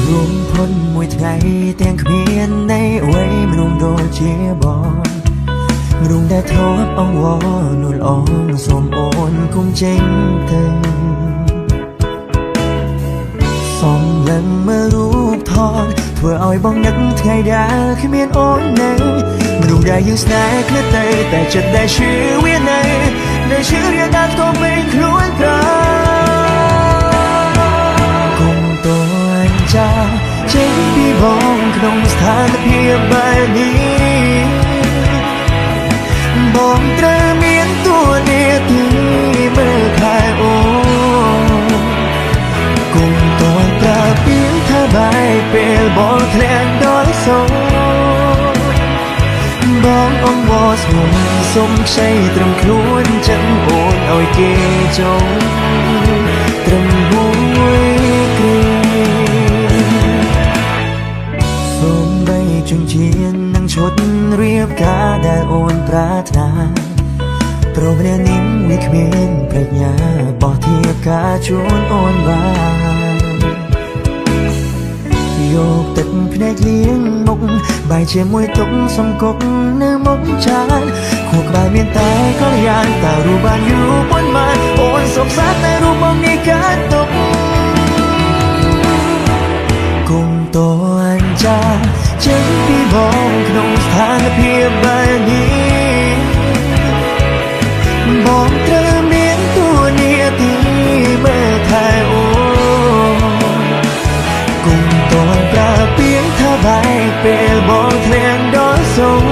រួងพ้นមួយថ្ងៃទាំងគ្មាននៃអ្វីមនុស្សដូចជាបងមនុស្សដែលធ្លាប់អង្វរនួលអងសូមអូនគុំចេញទៅសូមលឹងមើលរូបថតធ្វើឲ្យបងនឹកថ្ងៃដែលគ្មានអូននៅមនុស្សដែលយើងស្នេហ៍គ្នាទៅតែចិត្តដែលឈឺវានៅដែលឈឺរៀងដល់ቶምពេញខ្លួនប្រាគុំតួនចាចេញពីបងក្នុងស្ថានភាពបែបនេះបងត្រូវមានតួនាទីមើលថែអូនគុំតួនប្រើពាក្យថាបាយពេលបងធ្លាក់ដល់សូរបងអង្វរស្ងួនសុំខ្ចីត្រឹមខ្លួនចឹងអូនឲ្យគេចងត្រឹមមួយគ្រាសូមបីជញ្ជាននឹងឈុតរៀបការដែលអូនប្រាថ្នាព្រោះព្រះនាងវាគ្មានប្រាជ្ញាបោះធៀបការជូនអូនបានយកទឹកភ្នែកលៀងមុខបាយជាមួយទុកសំកុកនៅមុខចានខួរក្បាលមានតែកល្យានតើរូបបានយូរប៉ុន្មានអូនសុខសាន្តតែរូបបងនេះកើតទុកគុំតនចាចេញពីបងក្នុងស្ថានភាពបែបនេះបងត្រូវមានតួនាទីមើលថែអូនគុំតនប្រើពាក្យថាបាយពេលបងធ្លាក់ដល់សូរ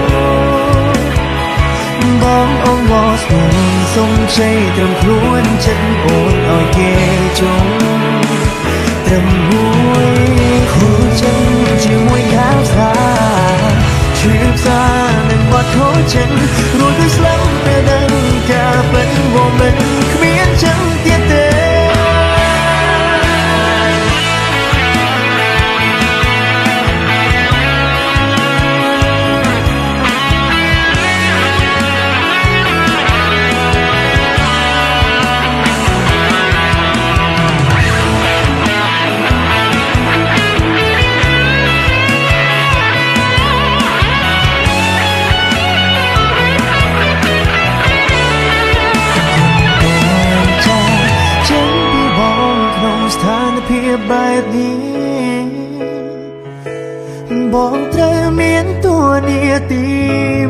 បងអង្វរស្ងួនសុំខ្ចីត្រឹមខ្លួនចិត្តអូនឲ្យគេចងត្រឹមមួយខូចិនជាមួយខាងស្រាឈឺផ្សានឹងបាត់ខូចិនរួចដូចស្លាប់ពេលដឹងការពិតវមិនគ្មានចឹងទៀតទេភាពបែបនេះបងត្រូវមានតួនាទី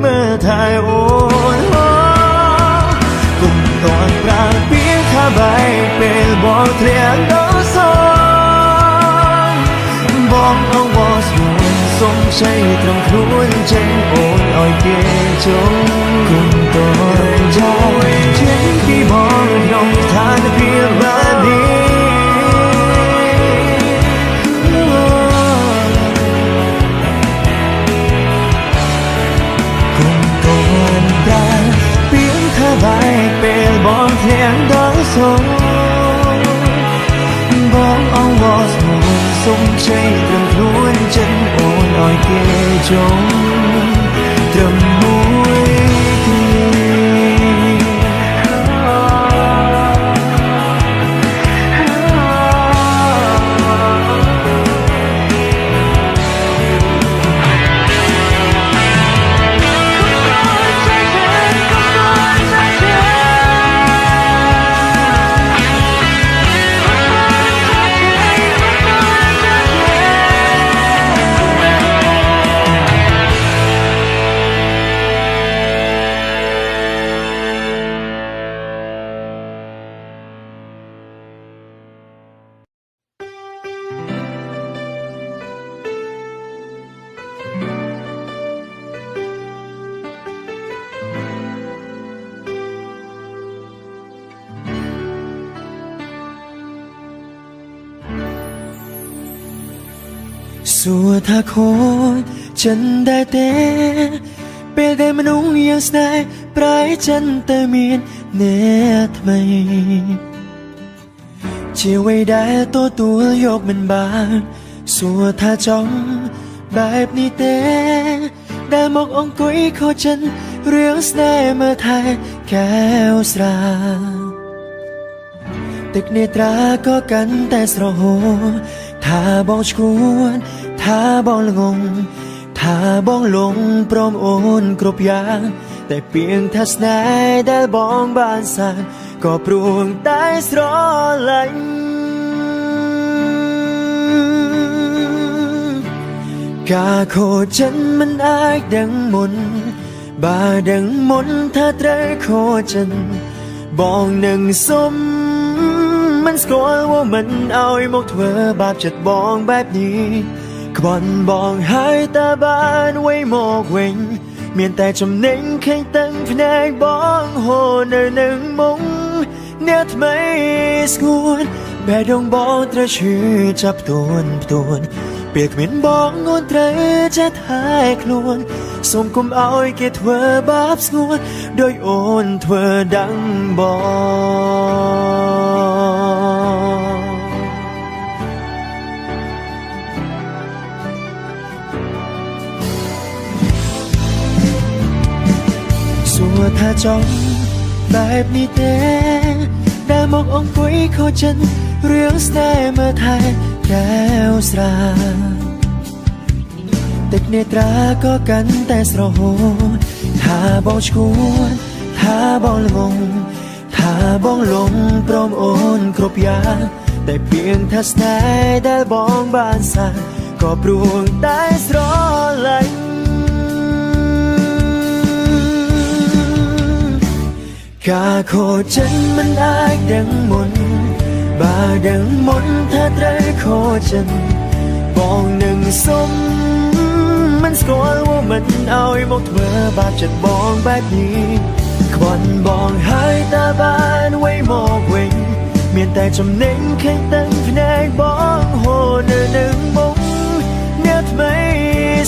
មើលថែអូនគុំតន់ប្រាំពាក្យថាបាយពេលបងធ្លាក់ដល់សូរបងអង្វរស្ងួនសុំខ្ចីត្រឹមខ្លួនចេញអូនឲ្យគេចងគុំតន់ចូលចេញពីបងក្នុងស្ថានភាពបែបនេះបាយពេលបងធ្លាក់ដល់សូរបងអង្វរស្ងួនសុំខ្ចីត្រឹមខ្លួនចិត្តអូនឲ្យគេចងត្រឹមមួយគ្រាសួរថាខូចចិនដែរទេពេលដែលមនុស្សយ៉ាងស្នេហ៍ប្រែចិនទៅមានអ្នកថ្មីជាអ្វីដែលទទួលយកមិនបានសួរថាចង់បែបនេះទេដែលមកអង្គុយខូចចិនរឿងស្នេហ៍មើលថែកែវស្រាទឹកនេត្រាក៏កាន់តែស្រហូរថ ถ้าบอกชวนถ้าบอกละงงถ้าบอกลงพร้อมโอนกรบยางแต่เพียงทัศนัยได้บองบานสานก็ปรุงใต้สรอไหลกาโคฉันมันอายดังมนบาดังมนถ้าเตรโคฉันบองหนึ่งสมมันสกอลว่ามันเอาไอ้มกเธอบาปจัดบองแบบนี้ขบอนบองหายตาบานไว้หมอกเวงเมียนแต่จำเน่งแข่งตั้งแผนกบองโหเนอหนึ่งมงเนื้อทำไมสกุลแบดงบองตระชื่อจับตัวเปียกเหม็นบองงอนเตรจะทายคลวนสมกุมเอาไอ้เกตเธอบาปสกุลโดยโอนเธอดังบองสัวถ้าจ้องแบบนี้เต้ได้มององกุยเขาจันเรื่องสไตล์มาไทยแก้วสราติดเนตราก็กันแต่สระโหถ้าบอกชวนถ้าบอกละงงถ้าบอกลงพร้อมโอนครบยาแต่เพียงทัศนัยได้บองบานสานก็ปรุงใต้สรอไหลกาโคฉันมันอายดังมนบาดังมนถ้าเตรโคฉันบองหนึ่งสมมันสกอลว่ามันเอาไอ้มกเธอบาปจัดบองแบบนี้ขบอนบองหายตาบานไว้หมอกเวงเมียนแต่จำเน่งแข่งตั้งแผนกบองโหเนอหนึ่งมงเนื้อทำไม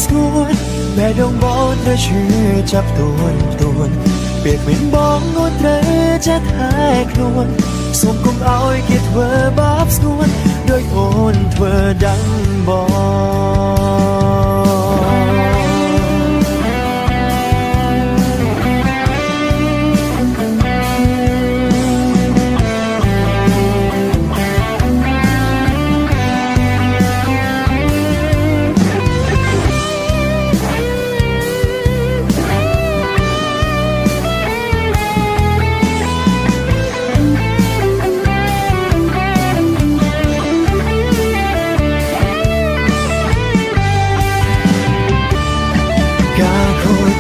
สกุลแม่ดงบองเธอชื่อจับตัวเปียกเหม็นบองงดเตรจะทายคลวนสมกุมเอาไอ้เกตเธอบาปสกุลโดยโอนเธอดังบ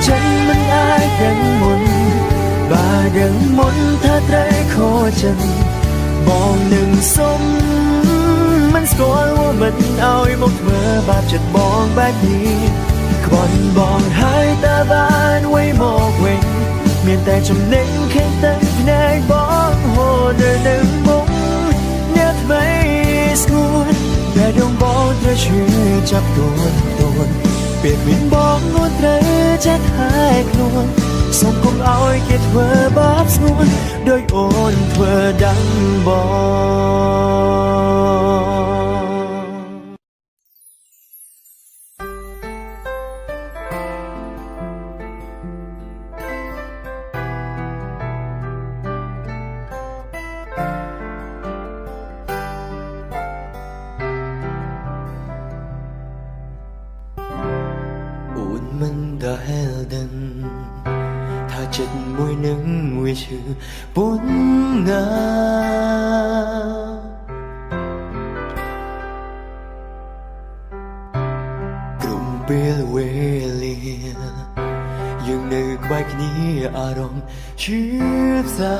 ฉันมันอายดังมนบาดังมนถ้าเตรโคฉันบองหนึ่งสมมันสกอลว่ามันเอาไอ้มกเธอบาปจัดบองแบบนี้ขบอนบองหายตาบานไว้หมอกเวงเมียนแต่จำเน่งแข่งตั้งแผนกบองโหเนอหนึ่งมงเนื้อทำไมสกุลแม่ดงบองเธอชื่อจับตัวเปียกวินบองงอนเตรจะทายคลวนสมกุมเอาไอ้เกตเธอบาปสกุลโดยโอนเธอดังบมันได้ดันถ้าจัดมวยหนึ่งวิชื่อปุนงากลุ่มเปลี่ยนเวลียังนึกใบนี้อารมณ์ชื่อสา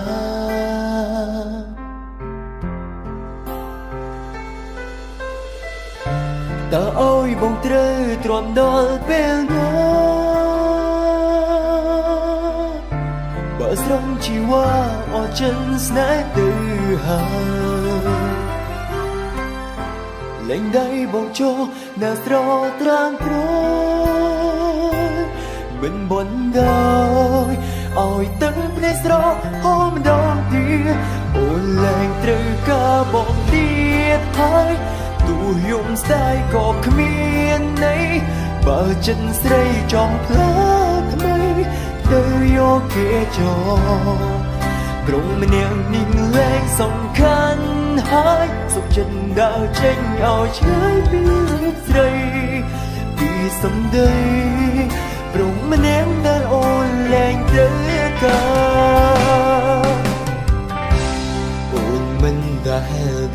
แต่เอาไอ้บงเตรตรอมดอลเป็นงาบ่สรมชีว่าออจันสนายตือหาเล่งได้บงโจนาสรอตรางโปรยมันบนดอยเอาไอ้ตึงในสรอหอมดองเดียโอ้แรงตรึกาบอกเดียดหายตูยมสายก็ขมีนในบ่จันใส่จองพลาทำไมเดยโยเกจอกรงมันยังนิ่งแรงสำคัญ ហើយសុខចិត្តដើរចេញឲ្យឆ្ងាយពីរូបស្រីពីសម្ដីព្រមម្នាក់ដែលអូនលែងត្រូវការអូនមិនដែល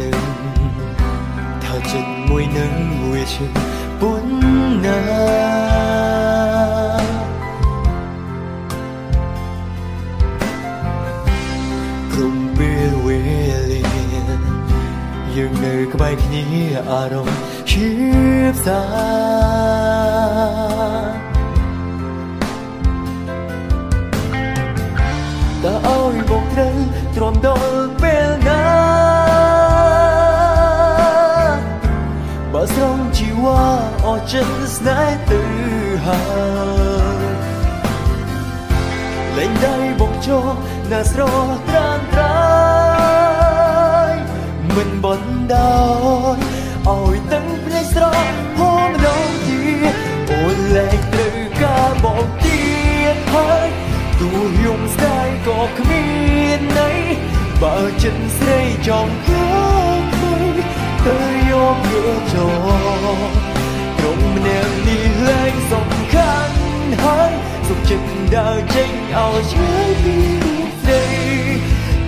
ដឹងថាចិត្តមួយនឹងមួយឈឹងពុនណាក្រុមពេលវេលាយើងនៅក្បែរគ្នាអារម្មណ៍ឈឺផ្សាតើឲ្យបងត្រូវទ្រាំដល់ពេលណាបើស្រង់ជីវ៉ាអស់ចិត្តស្នេហ៍ទៅហើយលែងដៃបងចោលណាស្រស់ត្រានត្រាយមិនបណ្ដោយឲ្យទាំងភ្នែកស្រស់ហូរម្ដងទៀតអូនលែងត្រូវការបងទៀតហើយទូយំស្ដាយក៏គ្មានន័យបើចិត្តស្រីចង់យកទៅយកវាចូលត្រង់ម្នាក់នេះលែងសំខាន់ហើយសុខចិត្តដើរចេញឲ្យឆ្ងាយពីរូបស្រី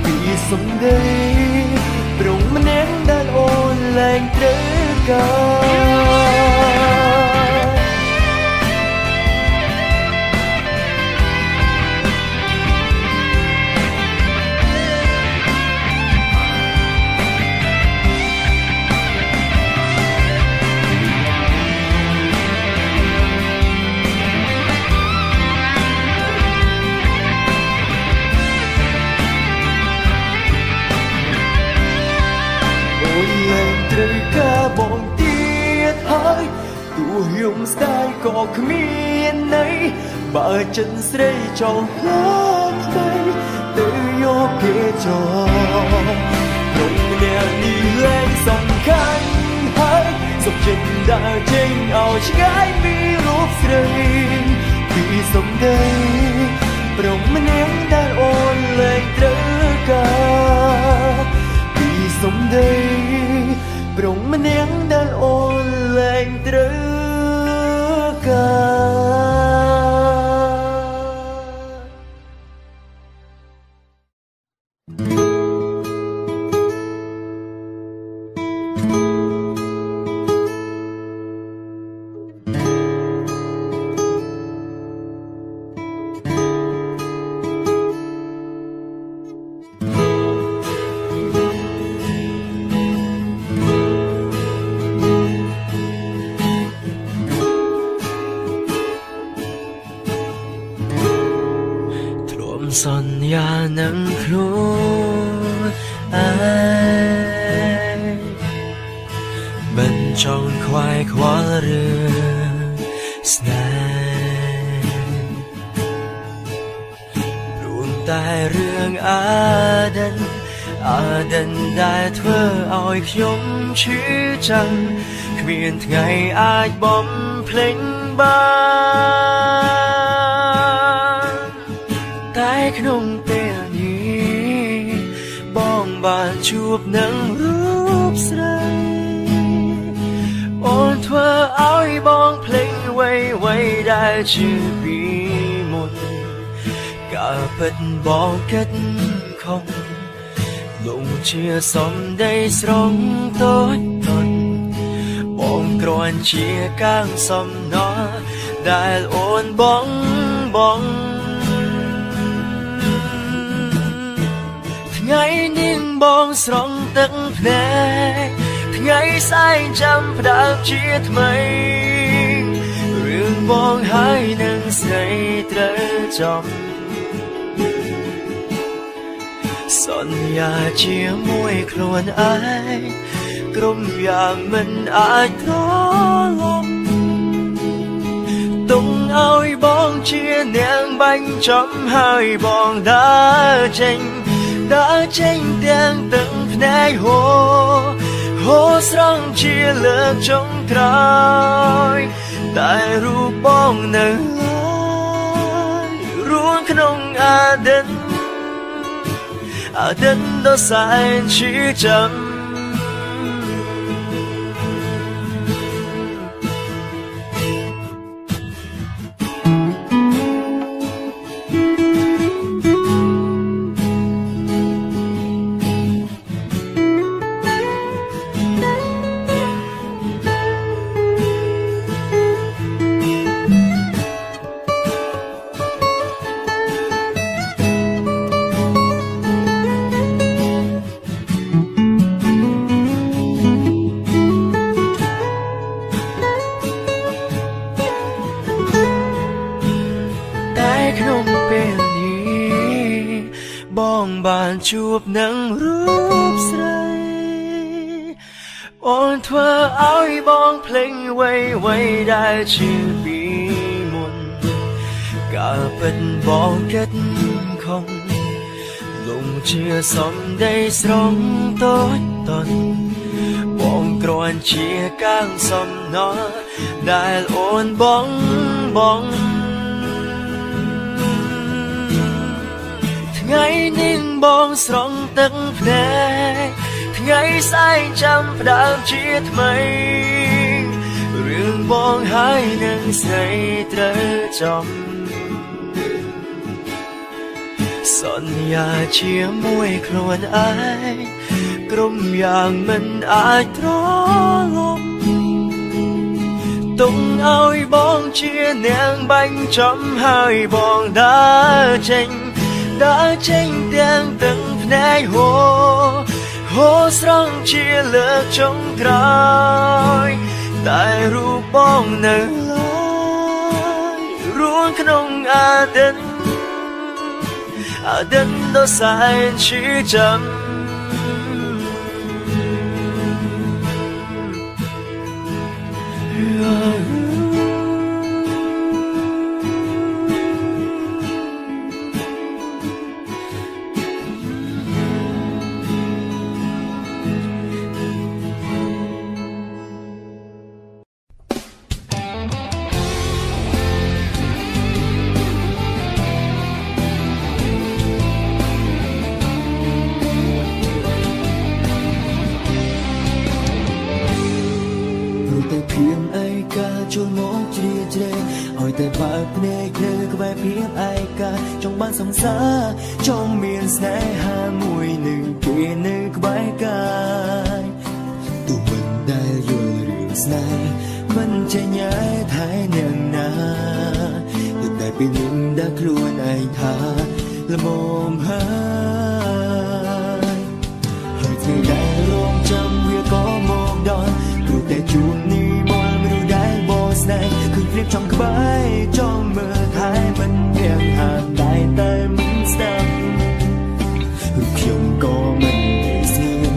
ពីសម្ដីត្រង់ម្នាក់ដែលអូនលែងត្រូវការត្រូវការបងទៀតហើយទោះយំស្ដាយក៏គ្មានន័យបើចិត្តស្រីចង់ខ្លាចទៅយកគេចូលត្រង់ម្នាក់នេះលែងសំខាន់ហើយសុខចិត្តដើរចេញឲ្យឆ្ងាយពីរូបស្រីពីសម្ដីព្រមម្នាក់ដែលអូនលែងត្រូវការពីសម្ដីព្រមម្នាក់ដែលអូនលែងត្រូវសន្យានឹងខ្លួនឯងមិនចង់ខ្វាយខ្វល់រឿងស្នេហ៍រួមតែរឿងអាដិនដែលធ្វើឲ្យខ្ញុំឈឺចាំគ្មានថ្ងៃអាចបំភ្លេចបានតែក្នុងពេលនេះបងបានជួបនឹងរូបស្រីអូនធ្វើឲ្យបងភ្លេចអ្វីដែលជាពីមុនកាលពិតបងគិតខំដូចជាសំដីស្រង់តូចបងគ្រាន់ជាកាំងសំណល់ដែលអូនបងថ្ងៃនេះបងស្រង់ទឹកភ្នែកថ្ងៃសែងចាំផ្ដើមជាថ្មីរឿងបងហើយនឹងស្រីត្រូវចំសន្យាជាមួយខ្លួនឯងក្រុមយ៉ាងមិនអាចត្រឡប់ទុំឲ្យបងជានាងបាញ់ចំហើយបងដើរចេញទាំងទឹកភ្នែកហូរស្រង់ជាលើកចុងក្រោយតែរូបបងនៅឡើយរួនក្នុងអាដិនដ៏សែនឈឺចាំ អូនធ្វើឲ្យបងភ្លេចអ្វីដែលជាពីមុនកាលពិតបងគិតខំលងជាសំដីស្រង់តូចតន់បងគ្រាន់ជាកាំងសំណល់ដែលអូនបងថ្ងៃនេះបងស្រង់ទឹកភ្នែកថ្ងៃស្អែកចាំផ្ដើមជាថ្មីរឿងបងហើយនឹងស្រីត្រូវចំសន្យាជាមួយខ្លួនឯងក្រុមយ៉ាងមិនអាចត្រឡប់ទុំឲ្យបងជានាងបាញ់ចំហើយបងដើរចេញទាំងទឹកភ្នែកហូរស្រង់ជាលើកចុងក្រោយតែរូបបងនៅឡើយរួងក្នុងអតីតដ៏សែនជាចាំចូលមកជ្រាជ្រែឲ្យតែបើកភ្នែកនៅក្បែរភាពឯកាចង់បានសង្សារចង់មានស្នេហាមួយនឹងគេនៅក្បែរកាយទោះមិនដែលយល់រឿងស្នេហ៍មិនចេញឯថែយ៉ាងណាទើបតែពេលនឹងដែលខ្លួនឯងថាល្មមហើយថ្ងៃដែលរងចាំវាក៏មកដល់ព្រោះតែជួបនេះឃើញព្រៀបចំក្បែរចង់មើលថែមិនមានហាមតែមិនស្ដាប់រូបខ្ញុំក៏មិនได้ស្ងៀម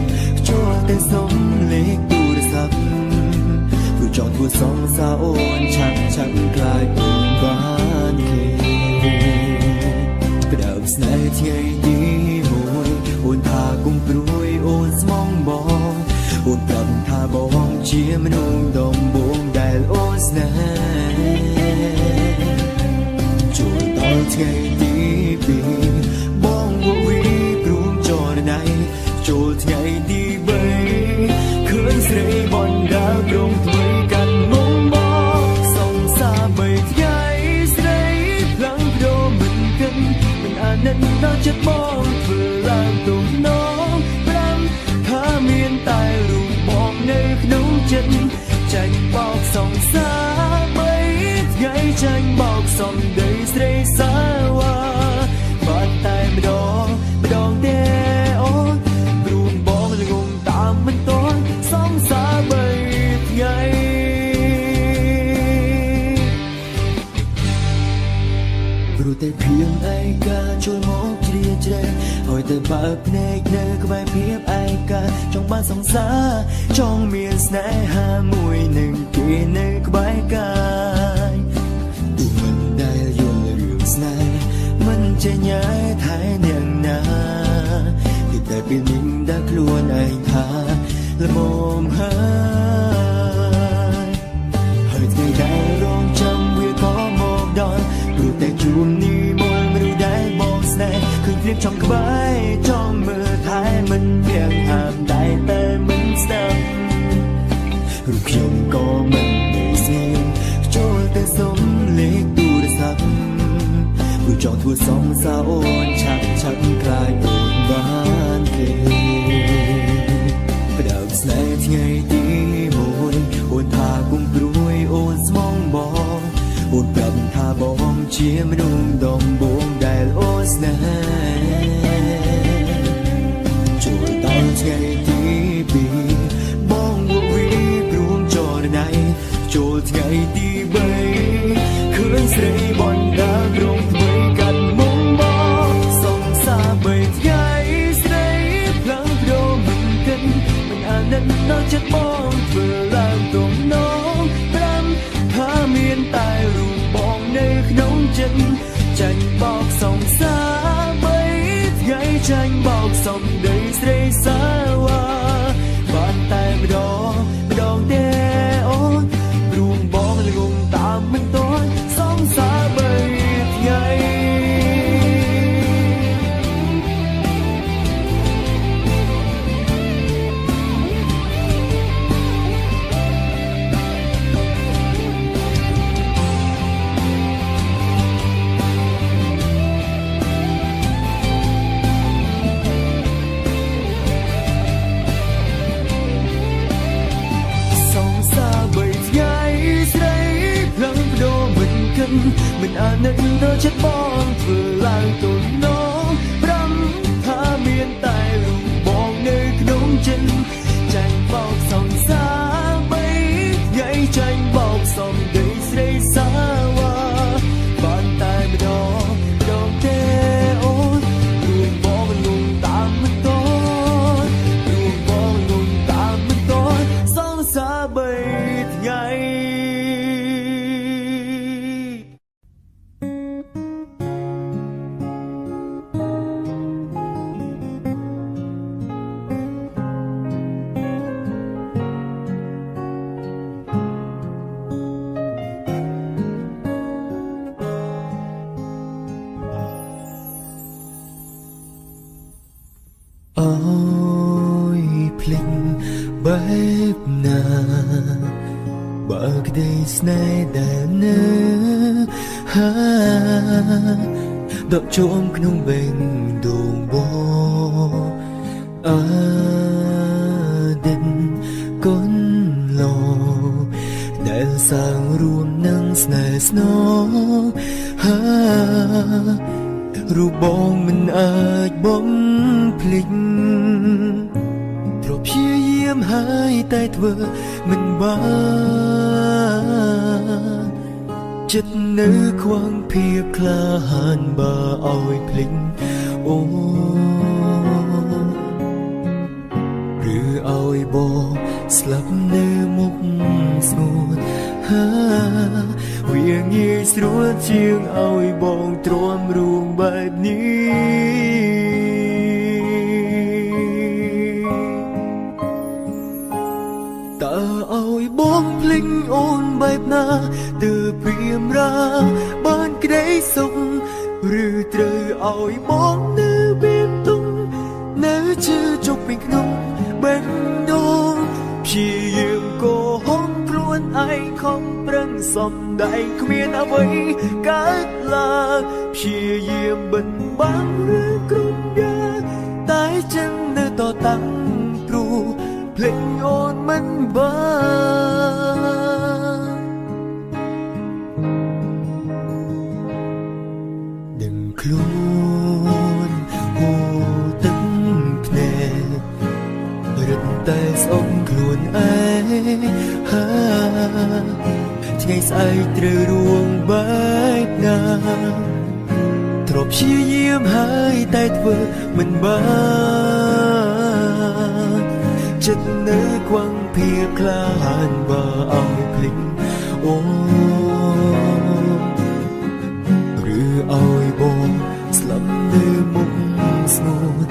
ចូលតែសុំលេខទូរស័ព្ទព្រោះចង់ធ្វើសងសារអូនឆាប់ខ្លាចអូនបានគេផ្ដើមស្នេហ៍ថ្ងៃទី1អូនថាគុំព្រួយអូនស្មងបងអូនប្រាប់ថាបងជាមនុស្សដំបូងដែលអូនស្នេហ៍ចូលដល់ថ្ងៃទី2បងវីព្រមចរណៃចូលថ្ងៃទី3ឃើញស្រីបណ្ដាព្រមធ្វើកាន់មុំមកសង្សារ3ថ្ងៃស្រីផ្លាំងប្ដូរមិនគិនមិនអាណិតដល់ចិត្តបងធ្វើឡើងទំនងថាមានតែរូបបងនៅក្នុងចិត្តចាញ់បោកសង្សារ3ថ្ងៃចាញ់បោកសំដីស្រីសាវ៉ាបានតែម្ដងទេអូនព្រោះបងល្ងងតាមមិនតន់សង្សារ3ថ្ងៃព្រោះតែភៀងឯកាចូលមកជ្រាជ្រែឲ្យតែបើកភ្នែកនៅក្បែរភាពឯកាចង់បានសង្សារចង់មានស្នេហាមួយនឹងគេនៅក្បែរកាយទោះមិនដែលយល់រឿងស្នេហ៍មិនចេញឯថែយ៉ាងណាគឺតែពេលនេះដែលខ្លួនឯងថាល្មមហើយថ្ងៃដែលរងចាំវាក៏មកដល់ព្រោះតែជួបនេះមកមនុស្សដែលបងស្នេហ៍ឃើញព្រៀបចំក្បែរចង់មើលថែមិនមានហាមតែមិនស្ដាប់រូបខ្ញុំក៏មិនได้ស្ងៀមចូលតែសុំលេខទូរស័ព្ទព្រោះចង់ធ្វើសងសារអូនឆាប់ខ្លាចអូនបានគេផ្ដើមស្នេហ៍ថ្ងៃទី1អូនថាគុំព្រួយអូនស្មងបងអូនប្រាប់ថាបងជាមនុស្សដំបូងដែលអូនស្នេហ៍ចូលដល់ថ្ងៃទី2បងវីព្រមចរណៃចូលថ្ងៃទី3ឃើញស្រីបណ្ដាព្រមធ្វើកាន់មុំមកសង្សារ3ថ្ងៃស្រីផ្លាំងប្ដូរមិនគិនមិនអាណិតដល់ចិត្តបង ចិត្តមិនអាណិតទៅចិត្តបងធ្វើឡើងទៅน้องប្រាំថាមានតែរូបបងនៅក្នុងចិត្តចាញ់បោកសង្សារបីថ្ងៃចាញ់បោកសំដីស្រីសាវ៉ាបានតែម្ដងដងទេអូនរួងបងងងតាមមិនតរួងបងងងតាមមិនតសង្សារបីថ្ងៃអូយភ្លេចបែបណាបើក្តីស្នេហ៍ដែលនៅដកជួមក្នុងបេងដូងបោអដិនកូនឡោដែលសាងរួមនឹងស្នេហ៍ស្នងរូបបងមិនអាចបំភ្លេចទ្រព្យាយាមហើយតែធ្វើមិនបានចិត្តនៅខ្វងភាពក្លាហានបើឲ្យភ្លេចអូឬឲ្យបងស្លាប់នៅមុខស្ងួតវាងាយស្រួលជាងឲ្យបងទ្រាំរួងបែបនេះតើឲ្យបងភ្លេចអូនបែបណាទើបព្រាមរាបានក្តីសុខឬត្រូវឲ្យបងនៅបៀមទុំនៅជឿជុកពីក្នុងបេះដូងព្យាយាមកោហុងខ្លួនឯងខំប្រឹងសំដែងគ្មានអ្វីកើតឡើងព្យាយាមបិទបាំងរឿងគ្រប់យ៉ាងតែចឹងនៅតតាំងព្រោះភ្លេចអូនមិនបានដឹងខ្លួនហូរទឹកភ្នែករឹតតែស្អប់ខ្លួនឯងថ្ងៃស្អែកត្រូវរួងបែបណាទ្រព្យាយាមហើយតែធ្វើមិនបានចិត្តនៅខ្វងភាពក្លាហានបើឲ្យភ្លេចអូឬឲ្យបងស្លាប់នៅមុខស្ងួត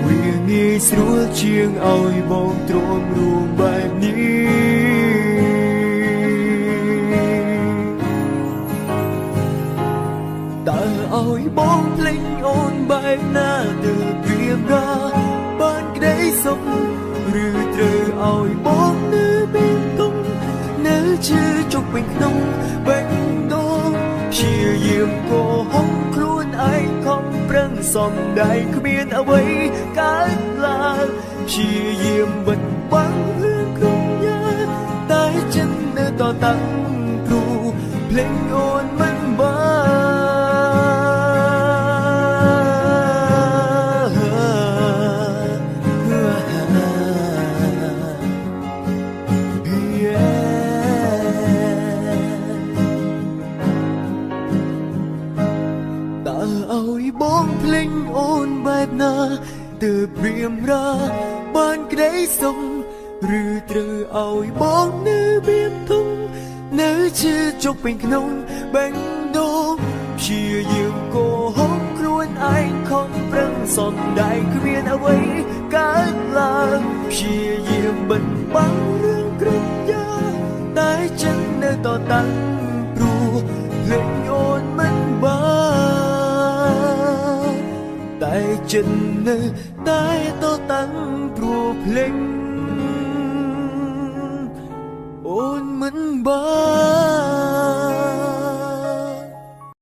វាងាយស្រួលជាងឲ្យបងទ្រាំរួងបែបនេះតើឲ្យបងភ្លេចអូនបែបណាទើបព្រាមរាបានក្តីសុខឬត្រូវឲ្យបងនៅបេះដូងនៅជឿជុកពេញក្នុងបេះដូងព្យាយាមកោហុងខ្លួនឯងខំប្រឹងសំដែងគ្មានអ្វីកើតឡើងព្យាយាមបិទបាំងរឿងគ្រប់យ៉ាងតែចិត្តនៅតតាំងព្រោះភ្លេចអូនមិនបងភ្លេចអូនបែបណាទើបព្រាមរាបានក្តីសុខឬត្រូវឲ្យបងនៅបៀមធំនៅជឿជុកពេញក្នុងបេះដូងព្យាយាមកោហុងខ្លួនឯងខំប្រឹងសំដែងគ្មានអ្វីកើតឡើងព្យាយាមបិទបាំងរឿងគ្រប់យ៉ាងតែចិត្តនៅតតាំងព្រោះភ្លេចអូនមិនបានតែចិត្តនៅតែតតាំងព្រោះភ្លេចអូនមិនបាន